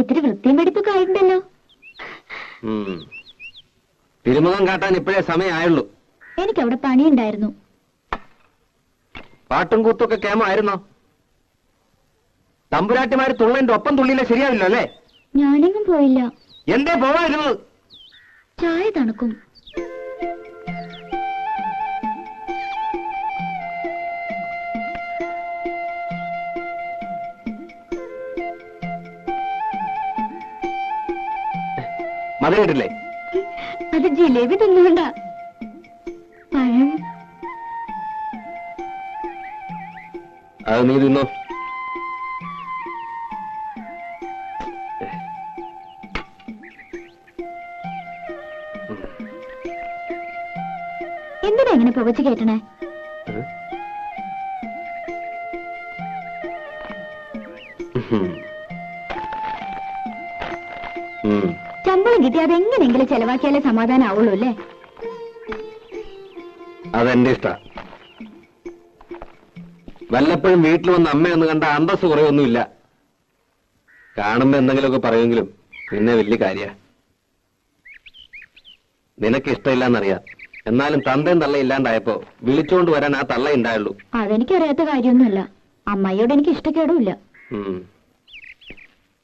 ഇത്തിരി വൃത്തിയും വെടിപ്പൊക്കെ ആയിട്ടുണ്ടല്ലോ. തിരുമുഖം കാട്ടാൻ ഇപ്പോഴേ സമയമായുള്ളൂ. എനിക്കവിടെ പണിയുണ്ടായിരുന്നു. പാട്ടും കൂത്തൊക്കെ കേമായിരുന്നോ? തമ്പുരാട്ടിമാര് തുള്ളന്റെ ഒപ്പം തുള്ളിയില്ല ശരിയാവില്ലോ അല്ലേ? ഞാനെങ്ങും പോയില്ല. എന്തേ പോവായിരുന്നു? ചായ തണുക്കും. മധുരയിട്ടില്ലേ? അത് ജിലേബി തിന്നുകൊണ്ട. പഴം അത് നീ തിന്നോ. എന്തിനാ ഇങ്ങനെ പുകച്ചു കേട്ടണേ? ശമ്പളം കിട്ടി അതെങ്ങനെയെങ്കിലും ചെലവാക്കിയാലേ സമാധാനം ആവുള്ളൂ അല്ലേ? അതെന്റെ ഇഷ്ട. വല്ലപ്പോഴും വീട്ടിൽ വന്ന് അമ്മയൊന്ന് കണ്ട അന്തസ് കുറയൊന്നുമില്ല. കാണുമ്പോ എന്തെങ്കിലുമൊക്കെ പറയുമെങ്കിലും പിന്നെ വലിയ കാര്യ. നിനക്ക് ഇഷ്ടമില്ലെന്നറിയാം. എന്നാലും തന്തയും തള്ള ഇല്ലാണ്ടായപ്പോ വിളിച്ചോണ്ട് വരാൻ ആ തള്ള ഉണ്ടായുള്ളൂ. അതെനിക്കറിയാത്ത കാര്യമൊന്നുമല്ല. അമ്മയോട് എനിക്ക് ഇഷ്ടക്കേടുമില്ല.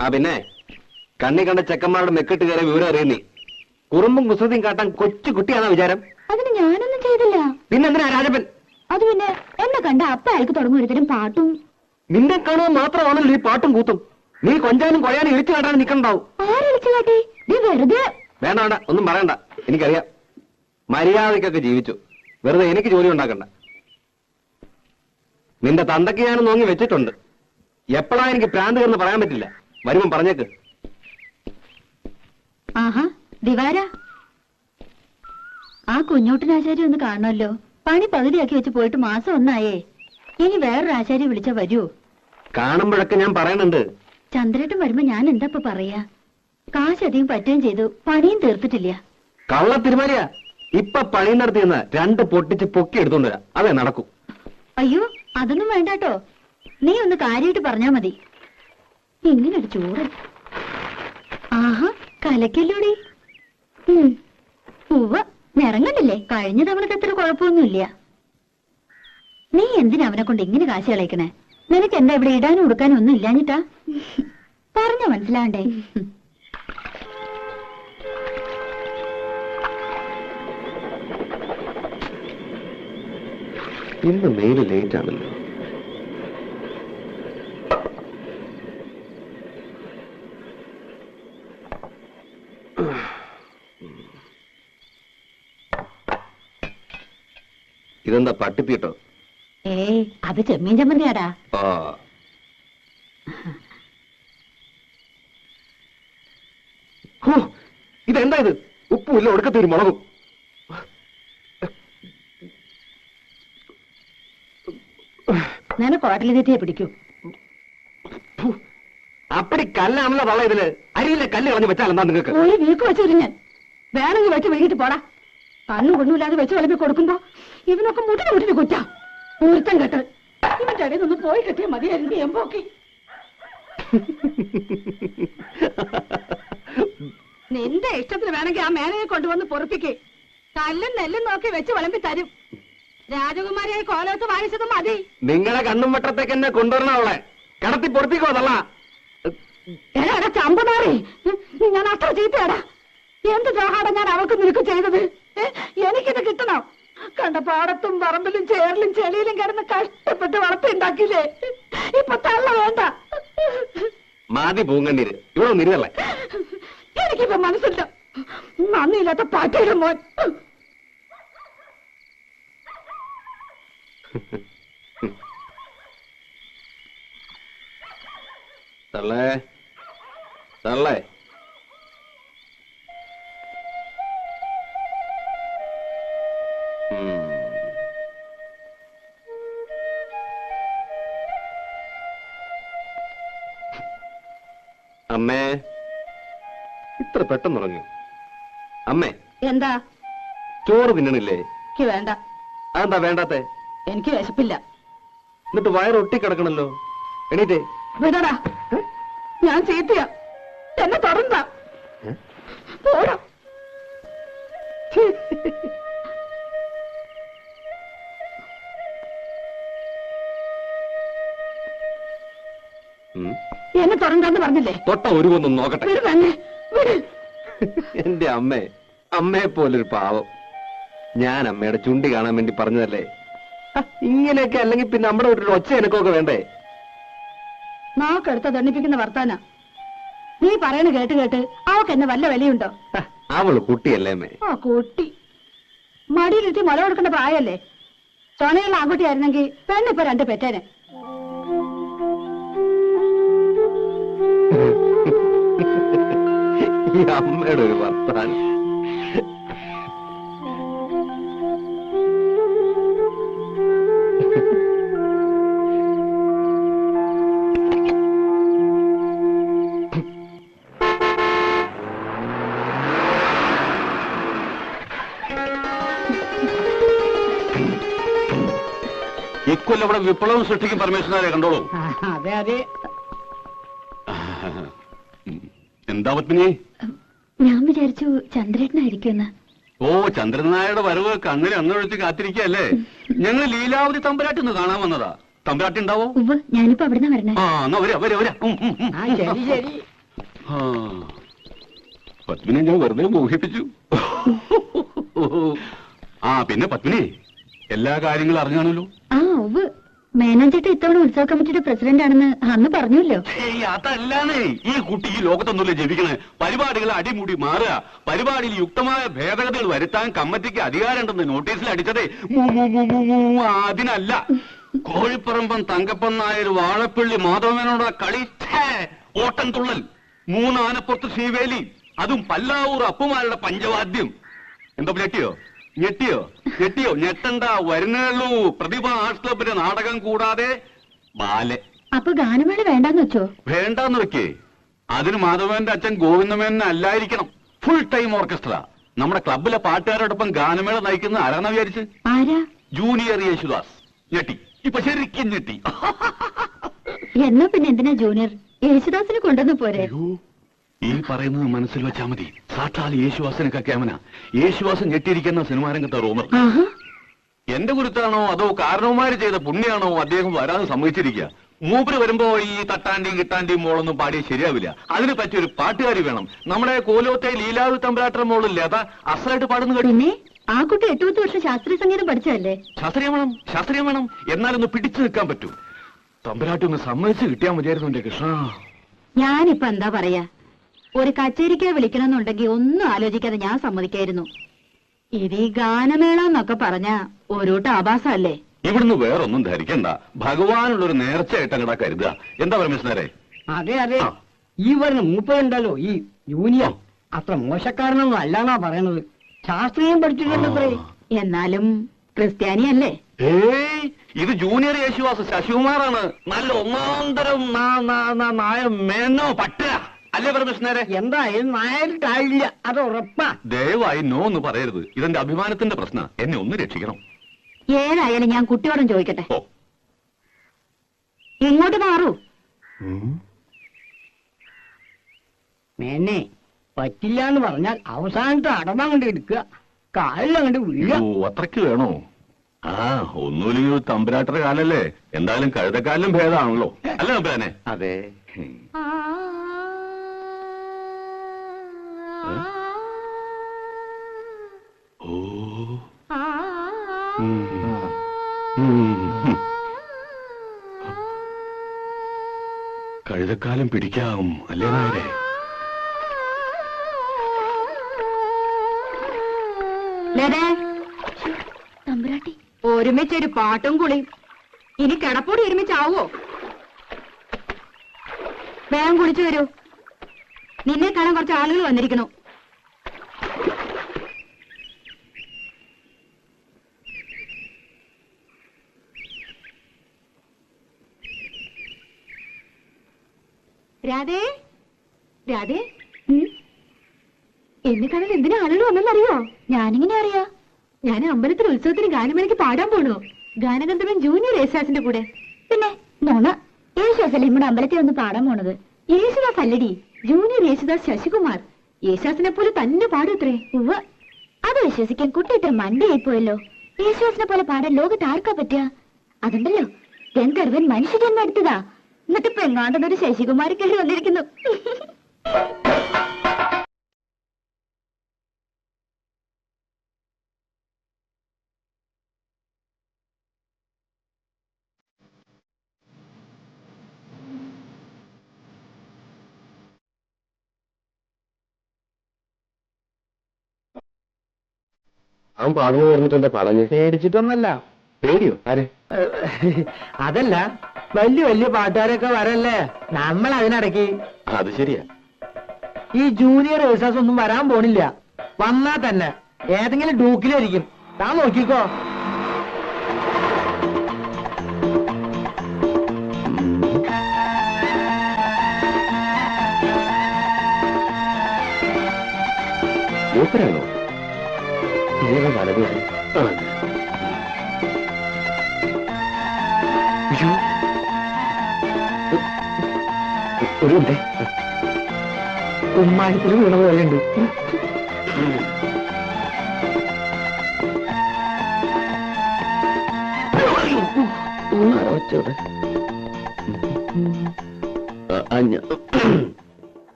ആ പിന്നെ കണ്ണി കണ്ട ചെക്കന്മാരുടെ മെക്കിട്ട് കയറിയ വിവരം അറിയുന്നേ. കുറുമ്പും കുസൃതിയും കാട്ടാൻ കൊച്ചു കുട്ടിയാണോ വിചാരം? അതിന് ഞാനൊന്നും ചെയ്തില്ല. പിന്നെന്തിനാ രാജപ്പൻ? അത് പിന്നെ എന്നെ കണ്ട അപ്പ അയാൾക്ക് തുടങ്ങും ഒരുത്തരും പാട്ടും. നിന്നെ കാണുക മാത്രമാണല്ലോ ഈ പാട്ടും കൂത്തും. നീ കൊഞ്ചാനും കൊഴയാനും ഇളിച്ചു കാട്ടാൻ നിൽക്കണ്ടാവും. ആരളിച്ചു കാട്ടി? നീ വെറുതെ. വേണ്ട വേണ്ട, ഒന്നും പറയണ്ട. എനിക്കറിയാം. മര്യാദയ്ക്കൊക്കെ ജീവിച്ചു. വെറുതെ എനിക്ക് ജോലി ഉണ്ടാക്കണ്ട. നിന്റെ തന്തയ്ക്ക് ഞാനും നോങ്ങി വെച്ചിട്ടുണ്ട്. എപ്പോഴാ എനിക്ക് പ്രാന്ത് കയറുന്ന പറയാൻ പറ്റില്ല. വരുമ്പം പറഞ്ഞേക്ക്. ആഹാ ദിവാര, ആ കുഞ്ഞോട്ടനാശാരി ഒന്ന് കാണണമല്ലോ. പണി പകുതിയാക്കി വെച്ച് പോയിട്ട് മാസം ഒന്നായേ. ഇനി വേറൊരു ആശാരി വിളിച്ചാ വരൂ? കാണുമ്പോഴൊക്കെ ഞാൻ പറയണുണ്ട്. ചന്ദ്രേട്ടൻ വരുമ്പോ ഞാൻ എന്താ പറയാ? കാശധികം പറ്റുകയും ചെയ്തു, പണിയും തീർത്തിട്ടില്ല. കള്ള തിരുമാലിയാ. ഇപ്പൊ പണി നടത്തിയെന്ന് 2 പൊട്ടിച്ച് പൊക്കി എടുത്തോണ്ട് വരാം. അതേ നടക്കൂ. അയ്യോ അതൊന്നും വേണ്ടാട്ടോ. നീ ഒന്ന് കാര്യമായിട്ട് പറഞ്ഞാ മതി. ഇങ്ങനൊരു ചൂട്. ആഹാ കലക്കല്ലോടി. പൂവ നിറങ്ങണ്ടില്ലേ? കഴിഞ്ഞ തവണത്തെ അത്ര കുഴപ്പമൊന്നുമില്ല. നീ എന്തിനാ അവനെ കൊണ്ട് ഇങ്ങനെ കാശ് കളയിക്കണേ? നിനക്ക് എന്താ ഇവിടെ ഇടാനും ഉടുക്കാനും ഒന്നും ഇല്ലാഞ്ഞിട്ടാ? പറഞ്ഞ മനസ്സിലാണ്ടേ? ഇന്ന് മെയിൽ ലേറ്റ് ആണല്ലോ. ഇതെന്താ പട്ടിപ്പീട്ടോ? അത് ചെമ്മീൻ ചമ്മന്തിയാടാ. ഇതെന്താ ഇത്? ഉപ്പുമില്ല, ഒടുക്കത്തൊരു മുളകും. നിനക്ക് ഹോട്ടലിൽ തെറ്റിയെ പിടിക്കൂ. അപ്പടി കല്ലാണല്ലോ തള്ള. ഇതില് അരിയിലെ കല്ല് കളഞ്ഞ് വെച്ചാൽ എന്താ നിങ്ങൾക്ക്? ഒരു വീക്ക് വെച്ചു ഞാൻ വേണമെങ്കിൽ വെച്ച് വിഴുകിട്ട് പോടാ. കണ്ണും കൊണ്ടുമില്ലാതെ വെച്ച് വിളമ്പി കൊടുക്കുമ്പോ ഇവനൊക്കെ മുട്ടിന് കുറ്റാ. ഒരുത്തം കേട്ട് ഇവന്റെ ഇടയിൽ നിന്ന് പോയി കിട്ടിയ മതിയായിരുന്നു എമ്പോക്കി. നിന്റെ ഇഷ്ടത്തിന് വേണമെങ്കിൽ ആ മേനയെ കൊണ്ടുവന്ന് പൊറപ്പിക്ക്. കല്ലും നെല്ലും നോക്കി വെച്ച് വിളമ്പി തരും. രാജകുമാരിയെ കോലത്ത് വാങ്ങിച്ചതും മതി. നിങ്ങളെ കണ്ണും വട്ടത്തേക്ക് എന്നെ കൊണ്ടുവരണ അവളെ കിടത്തി പൊറപ്പിക്കോ തള്ള. എടാ ചമ്പമാറി, ഞാൻ അത്ര ചീത്തയാടാ. എന്ത് ദ്രോഹാടാ ഞാൻ അവൾക്ക് നിനക്ക് ചെയ്തത്? എനിക്കിത് കിട്ടണം. കണ്ട പാടത്തും പറമ്പിലും ചേറിലും ചെളിയിലും കിടന്ന് കഷ്ടപ്പെട്ട് വളർത്തിണ്ടാക്കിയില്ലേ? ഇപ്പൊ തള്ള വേണ്ട. മാതി പൂങ്കണ്ണീര് ഇവിടെ നിരുതല്ലേ? എനിക്കിപ്പോ മനസ്സില്ല. നന്ദിയില്ലാത്ത പാറ്റയുടെ മോൻ. തള്ളേ തള്ളേ, അമ്മേ ഇത്ര പെട്ടെന്ന് ഉറങ്ങി? അമ്മേ എന്താ? ചോറ് തിന്നണില്ലേ? എനിക്ക് വേണ്ട. അതെന്താ വേണ്ടാത്തെ? എനിക്ക് വിശപ്പില്ല. എന്നിട്ട് വയറൊട്ടി കിടക്കണല്ലോ. എണീറ്റേ. വിടടാ, ഞാൻ ചീത്തയാ. എന്നെ തൊടണ്ട. പോടാ. എന്നെ തൊടണ്ടെന്ന് പറഞ്ഞില്ലേ? തൊട്ട ഒരുവൊന്നും നോക്കട്ടെ. വിട് തന്നെ, വിട്. എന്റെ അമ്മയെ പോലൊരു പാവം. ഞാൻ അമ്മയുടെ ചുണ്ടി കാണാൻ വേണ്ടി പറഞ്ഞതല്ലേ. ഇങ്ങനെയൊക്കെ അല്ലെങ്കിൽ പിന്നെ നമ്മുടെ ഒരു ഒച്ച എനക്കൊക്കെ വേണ്ടേ? നാക്കെടുത്ത ദണ്ണിപ്പിക്കുന്ന വർത്താന. നീ പറയണ കേട്ട് കേട്ട് അവക്ക് എന്നെ വല്ല വിലയുണ്ടോ? അവള് കുട്ടിയല്ലേ അമ്മേ? ആ കുട്ടി മടിയിലിരുത്തി മുല കൊടുക്കേണ്ട പ്രായല്ലേ? ചൊണയുള്ള ആൺകുട്ടിയായിരുന്നെങ്കിൽ പെണ്ണിപ്പോ 2 പെറ്റേനെ. ഈ അമ്മയുടെ ഒരു വർത്താനം. ഇക്കൊല്ലം ഇവിടെ വിപ്ലവം സൃഷ്ടിക്കും പരമേശ്വരനെ കണ്ടോളൂ. അതെ അതെ. എന്താ പത്മിനി? ഞാൻ വിചാരിച്ചു ചന്ദ്രേട്ടനായിരിക്കുമെന്ന്. ഓ, ചന്ദ്രനായരുടെ വരവ് കണ്ണിൽ അന്നൊഴിച്ച് കാത്തിരിക്കല്ലേ? ഞങ്ങൾ ലീലാവതി തമ്പുരാട്ടിന്ന് കാണാൻ വന്നതാ. തമ്പുരാട്ടി ഉണ്ടാവോ? ഉവ്വ്, ഞാനിപ്പോ അവിടുന്ന് വരണേ. ആ, എന്നാ വരാ വരാ വരാ. ശരി ശരി. പത്മിനെ ഞാൻ വെറുതെ മോഹിപ്പിച്ചു. ആ, പിന്നെ പത്മിനി എല്ലാ കാര്യങ്ങളും അറിഞ്ഞാണല്ലോ. ആ ഉവ്വ്, മേനോൻചേട്ടൻ ഇത്തവണ ഉത്സവ കമ്മിറ്റിയുടെ പ്രസിഡന്റ് ആണെന്ന് അന്ന് പറഞ്ഞല്ലോ. അതല്ലാന്നേ, ഈ കുട്ടി ഈ ലോകത്തൊന്നുമില്ല ജപിക്കണേ. പരിപാടികൾ അടിമുടി മാറുക, പരിപാടിയിൽ യുക്തമായ ഭേദഗതികൾ വരുത്താൻ കമ്മിറ്റിക്ക് അധികാരമുണ്ടെന്ന് നോട്ടീസിൽ അടിച്ചതേ അതിനല്ല. കോഴിപ്പറമ്പൻ തങ്കപ്പൻ നായർ വാഴപ്പള്ളി മാധവനോട് കളി ഓട്ടം തുള്ളൽ, 3 ആനപ്പുറത്ത് ശ്രീവേലി, അതും പല്ലാവൂർ അപ്പുമാരുടെ പഞ്ചവാദ്യം. എന്താ ഞെട്ടിയോ? ഞെട്ടണ്ട, വരുന്നുള്ളൂ. പ്രതിഭ ആർട്സ് ക്ലബിന്റെ നാടകം കൂടാതെ ബാലെ. അപ്പൊ ഗാനമേള വേണ്ടാന്ന് വെച്ചോ? വേണ്ടാന്ന് വെക്കേ. അതിന് മാധവന്റെ അച്ഛൻ ഗോവിന്ദമേനൻ അല്ലായിരിക്കണം. Full time orchestra. നമ്മുടെ ക്ലബിലെ പാട്ടുകാരോടൊപ്പം ഗാനമേള നയിക്കുന്ന ആരാന്ന് വിചാരിച്ച്? ആരാ? ജൂനിയർ യേശുദാസ്. ഞെട്ടി, ഇപ്പൊ ശരിക്കും ഞെട്ടി. എന്നാ പിന്നെ എന്തിനാ ജൂനിയർ? യേശുദാസിനെ കൊണ്ടുവന്ന് പോരെ? ഈ പറയുന്നത് മനസ്സിൽ വെച്ചാ മതി. സാക്ഷാൽ യേശുദാസിനൊക്കെ ക്യാമന. യേശുദാസ് ഞെട്ടിയിരിക്കുന്ന സിനിമാ രംഗത്തെ റൂമർ. എന്റെ കുരുത്താണോ അതോ കാരണവന്മാര് ചെയ്ത പുണ്യാണോ അദ്ദേഹം വരാതെ സമ്മതിച്ചിരിക്കുക? മൂപ്പര് വരുമ്പോ ഈ തട്ടാന്റെയും കിട്ടാന്റെയും മോളൊന്നും പാടിയ ശരിയാവില്ല. അതിന് പറ്റിയൊരു പാട്ടുകാരി വേണം. നമ്മുടെ കോലോത്തെ ലീലാവതി തമ്പുരാട്ട മോളില്ലേ, അതാ അസലായിട്ട് പാടുന്നു കേട്ടു. പിന്നെ ആ കുട്ടി 8-10 വർഷം ശാസ്ത്രീയ സംഗീതം പഠിച്ചതല്ലേ? ശാസ്ത്രീയം വേണം. എന്നാലൊന്ന് പിടിച്ചു നിൽക്കാൻ പറ്റൂ. തമ്പുരാട്ടി ഒന്ന് സമ്മതിച്ച് കിട്ടിയാൽ മതിയായിരുന്നു എന്റെ കൃഷ്ണ. ഞാനിപ്പോ എന്താ പറയാ, ഒരു കച്ചേരിക്ക് വിളിക്കണമെന്നുണ്ടെങ്കിൽ ഒന്നും ആലോചിക്കാതെ ഞാൻ സമ്മതിക്കായിരുന്നു. ഇത് ഈ ഗാനമേള എന്നൊക്കെ പറഞ്ഞ ഒരുട്ട് ആഭാസല്ലേ? ഇവിടുന്ന് വേറൊന്നും ധരിക്കണ്ട. ഭഗവാനുള്ളൊരു നേർച്ചയായിട്ട് അങ്ങടാ കരുതുക. എന്താ പരമേശ്വരേ? അതെ അതെ, ഈ വരുന്ന മൂപ്പരുണ്ടല്ലോ ഈ യൂനിയൻ, അത്ര മോശക്കാരനൊന്നും അല്ലാന്നാ പറയണത്. ശാസ്ത്രീയം പഠിച്ചിട്ടുണ്ടത്രേ. എന്നാലും ക്രിസ്ത്യാനിയല്ലേ? ഏയ്, ഇത് ജൂനിയർ യേശുദാസ് ശശികുമാറാണ്. നല്ല ഒന്നാന്തരം നായ മേനോ പട്ട അല്ലേ പരമേശ്വരേ? എന്തായാലും നായരിട്ടായില്ല, അത് ഉറപ്പാ. ദയവായി നോ എന്ന് പറയരുത്. ഇതെന്റെ അഭിമാനത്തിന്റെ പ്രശ്നം. എന്നെ ഒന്ന് രക്ഷിക്കണം. ഏതായാലും ഞാൻ കുട്ടിയോടും ചോദിക്കട്ടെ. ഓ, ഇങ്ങോട്ട് മാറൂ. മേനെ പറ്റില്ല എന്ന് പറഞ്ഞാൽ അവസാനത്തെ അടമങ്ങണ്ട് എടുക്കുക, കാലിലങ്ങണ്ട് വീഴുക. അത്രയ്ക്ക് വേണോ? ആ, ഒന്നുമില്ലെങ്കിൽ തമ്പുരാട്ടറെ കാലല്ലേ. എന്തായാലും കഴുതക്കാലിലും ഭേദമാണല്ലോ അല്ലേ തമ്പുരാനെ? അതെ. ഓ, കഴുതക്കാലം പിടിക്കാം അല്ലേ നായരെ? തമ്പുരാട്ടി, ഒരുമിച്ചൊരു പാട്ടും കുളിയും. ഇനി കിടപ്പൂടി ഒരുമിച്ചാവോ? വേഗം കുളിച്ചു വരൂ. നിന്നെ കാണാൻ കുറച്ച് ആളുകൾ വന്നിരിക്കണു. രാധേ, രാധേ, എന്നെ കാണാൻ എന്തിനാ ആളുകൾ വന്നെന്നറിയോ? ഞാനിങ്ങനെ അറിയാ? ഞാൻ അമ്പലത്തിൽ ഉത്സവത്തിന് ഗാനമേളയ്ക്ക് പാടാൻ പോണു. ഗാനഗന്ധർവൻ ജൂനിയർ യേശുദാസിന്റെ കൂടെ. പിന്നെ നോണ, യേശുദാസല്ലേ നമ്മുടെ അമ്പലത്തിൽ ഒന്ന് പാടാൻ പോണത്? യേശുദാസ് അല്ലടി, ജൂനിയർ യേശുദാസ് ശശികുമാർ യേശുദാസിനെ പോലെ തന്നെ പാടൂത്രേ. ഉവ്വ്, അത് വിശ്വസിക്കാൻ കുട്ടി ഇത്ര മണ്ടയായിപ്പോയല്ലോ. യേശുദാസിനെ പോലെ പാടാൻ ലോകത്ത് ആർക്കാ പറ്റുക? അതുണ്ടല്ലോ, ഗന്ധർവൻ മനുഷ്യജന്മം എടുത്തതാ. എന്നിട്ട് ഇപ്പൊ എങ്ങാണ്ടെന്നൊരു ശശികുമാരി കയറി വന്നിരിക്കുന്നു. അവൻ പാടുന്നു പറഞ്ഞിട്ടെന്താ പറഞ്ഞു? പേടിച്ചിട്ടൊന്നല്ല. പേടിയോ? ആരെ? അതല്ല, വലിയ വലിയ പാട്ടുകാരൊക്കെ വരല്ലേ, നമ്മൾ അതിനിടയ്ക്ക്. അത് ശരിയാ. ഈ ജൂനിയർ യേശുദാസ് ഒന്നും വരാൻ പോണില്ല. വന്നാ തന്നെ ഏതെങ്കിലും ഡൂക്കിലായിരിക്കും. താൻ നോക്കിക്കോ. മൂപ്പരാണോ? വലത് ഒരു ഉണ്ട്. കുമ്മായത്തിൽ വീണ പോലെയുണ്ട്.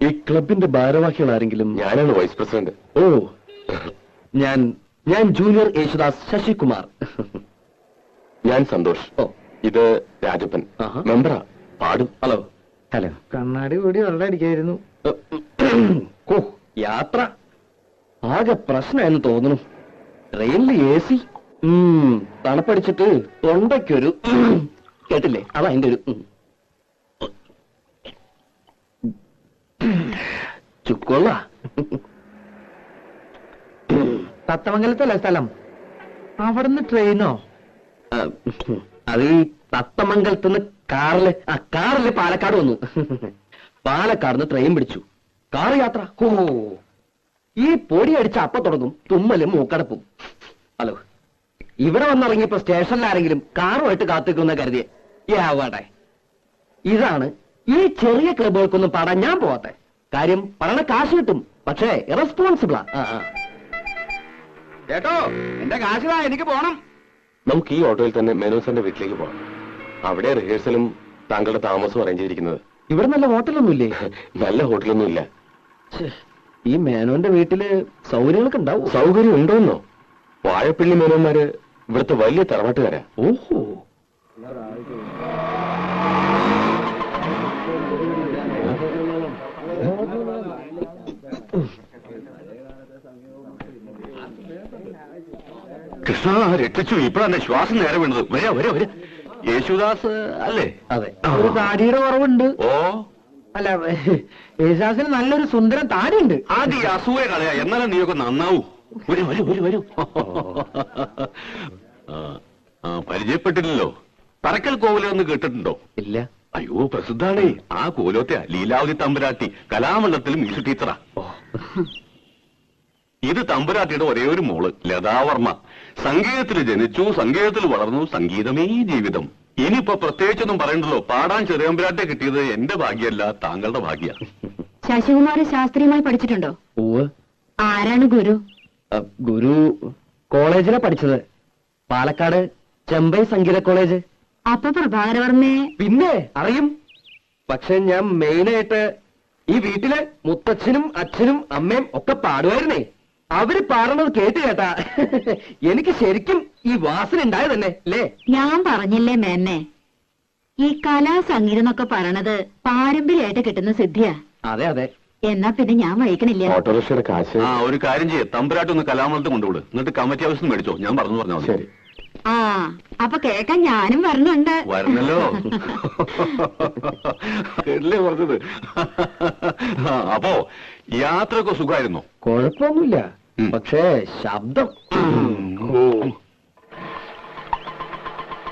ഈ ക്ലബിന്റെ ഭാരവാഹികൾ ആരെങ്കിലും? ഞാനാണ് വൈസ് പ്രസിഡന്റ്. ഓ, ഞാൻ ജൂനിയർ യേശുദാസ് ശശികുമാർ. ഞാൻ സന്തോഷ്. ഓ, ഇത് രാജപ്പൻ, മെമ്പറാ, പാടും. ഹലോ. ഹലോ. കണ്ണാടി കൂടി വെള്ളം അടിക്കായിരുന്നു. ഓ, യാത്ര ആകെ പ്രശ്നമായെന്ന് തോന്നുന്നു. ട്രെയിനിൽ AC, തണുപ്പടിച്ചിട്ട് തൊണ്ടയ്ക്കൊരു കേട്ടില്ലേ, അതാ അതിന്റെ ഒരു ചുക്കൊള്ള. തത്തമംഗലത്തല്ല സ്ഥലം? അവിടുന്ന് ട്രെയിനോ? അത് തത്തമംഗലത്തുനിന്ന് കാറില് പാലക്കാട് വന്നു. പാലക്കാടുന്ന് ട്രെയിൻ പിടിച്ചു. കാർ യാത്ര. ഓ, ഈ പൊടി അടിച്ച അപ്പ തുടങ്ങും തുമ്മലും മൂക്കടപ്പും. ഹലോ, ഇവിടെ വന്നിറങ്ങിയപ്പോ സ്റ്റേഷനിൽ ആരെങ്കിലും കാറുമായിട്ട് കാത്തിക്കുന്ന കരുതിയെ ആവാട്ടെ. ഇതാണ് ഈ ചെറിയ ക്ലബുകൾക്കൊന്നും പാടാൻ ഞാൻ പോവാത്തെ. കാര്യം പറയണ കാശ് കിട്ടും, പക്ഷേ ഇറസ്പോൺസിബിളാ. ചേട്ടോ, എന്റെ കാശിതാ, എനിക്ക് പോണം. നമുക്ക് ഈ ഓട്ടോയിൽ തന്നെ മേനോസന്റെ വീട്ടിലേക്ക് പോകാം. അവിടെ റിഹേഴ്സലും താങ്കളുടെ താമസവും അറേഞ്ച് ചെയ്തിരിക്കുന്നത്. ഇവിടെ നല്ല ഹോട്ടലൊന്നുമില്ലേ? നല്ല ഹോട്ടലൊന്നുമില്ല. ഈ മേനോന്റെ വീട്ടില് സൗകര്യങ്ങളൊക്കെ ഉണ്ടാവും. സൗകര്യം ഉണ്ടോന്നോ? വാഴപ്പള്ളി മേനോന്മാര് ഇവിടുത്തെ വലിയ തറവാട്ടുകാരാ. ഓഹോ. കൃഷ്ണ, രക്ഷിച്ചു. ഇപ്പഴാണ് ശ്വാസം നേരെ വീണത്. വരെ യേശുദാസ് അല്ലേ? അതെ. ഒരു താടിയുടെ കുറവുണ്ട്. ഓ, അല്ല, യേശുദാസിന് നല്ലൊരു സുന്ദരം താടിയുണ്ട്. ആദ്യം ഈ അസൂയ കളയാ, എന്നാലും നീയൊക്കെ നന്നാവൂ. വരൂ. പരിചയപ്പെട്ടില്ലല്ലോ. പറക്കൽ കോവിലെന്ന് കേട്ടിട്ടുണ്ടോ? ഇല്ല. അയ്യോ, പ്രസിദ്ധാണേ. ആ കോലോത്തെ ലീലാവതി തമ്പുരാട്ടി കലാമണ്ഡലത്തിൽ മ്യൂസിക് ടീച്ചറാ. ഇത് തമ്പുരാട്ടിയുടെ ഒരേ ഒരു മോള് ലതാവർമ്മ. സംഗീതത്തിൽ ജനിച്ചു, സംഗീതത്തിൽ വളർന്നു, സംഗീതമേ ജീവിതം. ഇനിയിപ്പോ പ്രത്യേകിച്ചൊന്നും പറയണ്ടല്ലോ. പാടാൻ ചെറിയമ്പുരാട്ടെ കിട്ടിയത് എന്റെ ഭാഗ്യമല്ല, താങ്കളുടെ ഭാഗ്യ. ശശികുമാർ ശാസ്ത്രീയമായി പഠിച്ചിട്ടുണ്ടോ? ഓ, ആരാണ് ഗുരു? ഗുരു കോളേജിലാ പഠിച്ചത്. പാലക്കാട് ചെമ്പൈ സംഗീത കോളേജ്. അപ്പൊ പ്രഭാകരവർമ്മയെ പിന്നെ അറിയും. പക്ഷെ ഞാൻ മെയിനായിട്ട് ഈ വീട്ടില് മുത്തച്ഛനും അച്ഛനും അമ്മയും ഒക്കെ പാടുമായിരുന്നേ. അവര് പാടുന്നത് കേട്ട് കേട്ടാ എനിക്ക് ശരിക്കും ഈ വാസന ഉണ്ടായത് തന്നെ അല്ലേ? ഞാൻ പറഞ്ഞില്ലേ മേന്നെ, ഈ കലാ സംഗീതം എന്നൊക്കെ പറയണത് പാരമ്പര്യമായിട്ട് കിട്ടുന്ന സിദ്ധിയാ. അതെ അതെ. എന്നാ പിന്നെ ഞാൻ വഹിക്കണില്ല. ഓട്ടോറിക്ഷയുടെ കാശ്. ആ, ഒരു കാര്യം ചെയ്യേ, തമ്പുരാട്ടൊന്ന് കലാമണ്ഡലത്തിൽ കൊണ്ടുവിട്. എന്നിട്ട് കമ്മിറ്റി ഹൗസിൽ മേടിച്ചോ. ഞാൻ പറഞ്ഞാൽ മതി. ശരി. ആ, അപ്പൊ കേക്കാൻ ഞാനും വരണുണ്ട്. വരണല്ലോ. കേട്ടില്ലേ പറഞ്ഞത്? അപ്പോ യാത്രയൊക്കെ സുഖമായിരുന്നോ? കുഴപ്പമൊന്നുമില്ല. പക്ഷേ ശബ്ദം.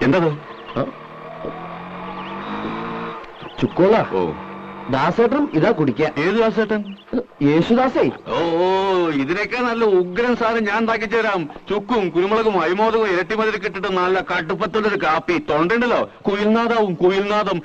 എന്തത്? ചുക്കോള. ഓ, ദാസേട്ടനും ഇതാ കുടിക്ക. ഏത് ദാസേട്ടൻ? യേശുദാസേ. ഓ, ഇതിനൊക്കെ നല്ല ഉഗ്രൻ സാധനം ഞാൻ ഉണ്ടാക്കി തരാം. ചുക്കും കുരുമുളകും അരിമോദകവും ഇരട്ടിമതിൽ കിട്ടിട്ട് നല്ല കടുപ്പത്തുള്ളൊരു കാപ്പി. തൊണ്ടുണ്ടല്ലോ, കുയിൽനാദാവും കുയിൽനാദം.